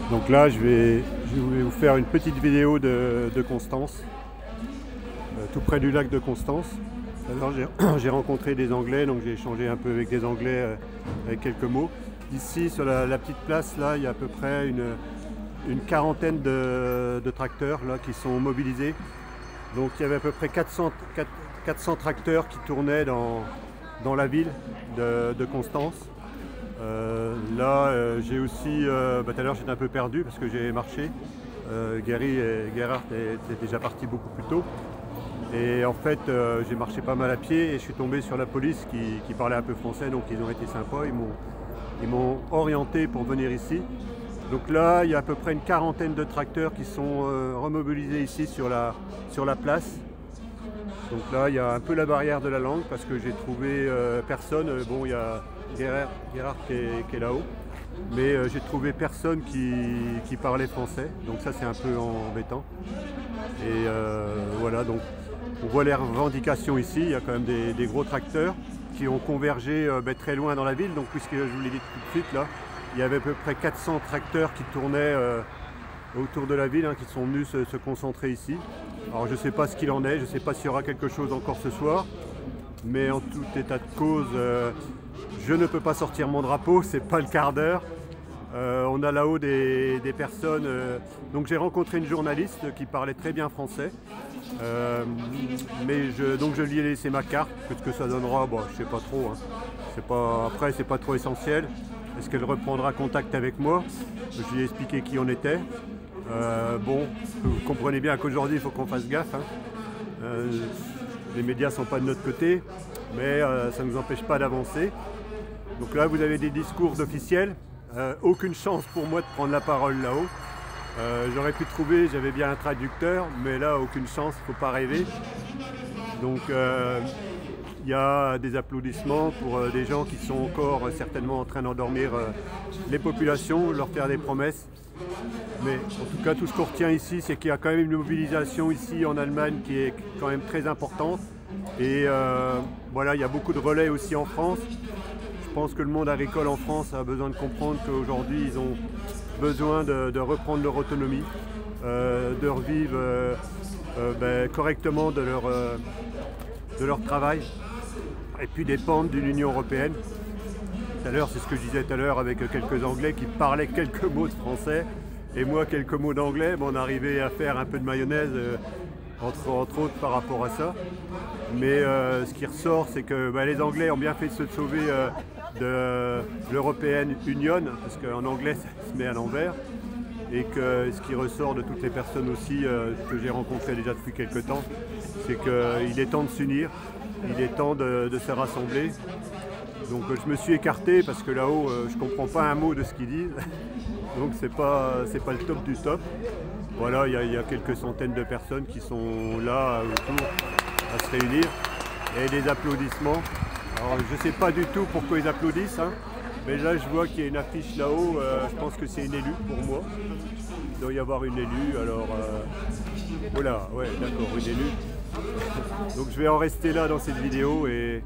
Donc là, je vais vous faire une petite vidéo de Constance, tout près du lac de Constance. Alors j'ai rencontré des Anglais, donc j'ai échangé un peu avec des Anglais avec quelques mots. Ici, sur la petite place, là, il y a à peu près une quarantaine de tracteurs là, qui sont mobilisés. Donc il y avait à peu près 400 tracteurs qui tournaient dans la ville de Constance. J'ai aussi, tout à l'heure j'étais un peu perdu parce que j'ai marché. Gerhard était déjà parti beaucoup plus tôt. Et en fait, j'ai marché pas mal à pied et je suis tombé sur la police qui parlait un peu français, donc ils ont été sympas, ils m'ont orienté pour venir ici. Donc là, il y a à peu près une quarantaine de tracteurs qui sont remobilisés ici sur la place. Donc là, il y a un peu la barrière de la langue parce que j'ai trouvé personne. Bon, il y a Gerhard qui est là-haut, mais j'ai trouvé personne qui parlait français. Donc ça, c'est un peu embêtant. Et voilà, donc on voit les revendications ici. Il y a quand même des gros tracteurs qui ont convergé très loin dans la ville. Donc puisque je vous l'ai dit tout de suite, là, il y avait à peu près 400 tracteurs qui tournaient autour de la ville, qui sont venus se concentrer ici. Alors je ne sais pas ce qu'il en est, je ne sais pas s'il y aura quelque chose encore ce soir, mais en tout état de cause, je ne peux pas sortir mon drapeau, c'est pas le quart d'heure. On a là-haut des personnes, donc j'ai rencontré une journaliste qui parlait très bien français, donc je lui ai laissé ma carte, ce que ça donnera, bon, je ne sais pas trop, après c'est pas trop essentiel. Est-ce qu'elle reprendra contact avec moi? Je lui ai expliqué qui on était. Bon, vous comprenez bien qu'aujourd'hui il faut qu'on fasse gaffe. Les médias ne sont pas de notre côté, mais ça ne nous empêche pas d'avancer. Donc là vous avez des discours d'officiels. Aucune chance pour moi de prendre la parole là-haut. J'aurais pu trouver, j'avais bien un traducteur, mais là aucune chance, il ne faut pas rêver. Donc il y a des applaudissements pour des gens qui sont encore certainement en train d'endormir les populations, leur faire des promesses. Mais en tout cas, tout ce qu'on retient ici, c'est qu'il y a quand même une mobilisation ici en Allemagne qui est quand même très importante. Et voilà, il y a beaucoup de relais aussi en France. Je pense que le monde agricole en France a besoin de comprendre qu'aujourd'hui, ils ont besoin de reprendre leur autonomie, de revivre correctement de leur travail et puis dépendre d'une Union européenne. Tout à l'heure, c'est ce que je disais tout à l'heure avec quelques Anglais qui parlaient quelques mots de français et moi quelques mots d'anglais. Bon, on arrivait à faire un peu de mayonnaise entre autres par rapport à ça. Mais ce qui ressort, c'est que les Anglais ont bien fait de se sauver de l'European Union, parce qu'en anglais ça se met à l'envers. Et que ce qui ressort de toutes les personnes aussi que j'ai rencontrées déjà depuis quelques temps, c'est qu'il est temps de s'unir, il est temps de se rassembler. Donc je me suis écarté parce que là-haut je ne comprends pas un mot de ce qu'ils disent, donc c'est pas le top du top. Voilà, il y a quelques centaines de personnes qui sont là autour à se réunir et des applaudissements. Alors je ne sais pas du tout pourquoi ils applaudissent, mais là je vois qu'il y a une affiche là-haut, je pense que c'est une élue pour moi. Il doit y avoir une élue, alors voilà, ouais d'accord, une élue. Donc je vais en rester là dans cette vidéo et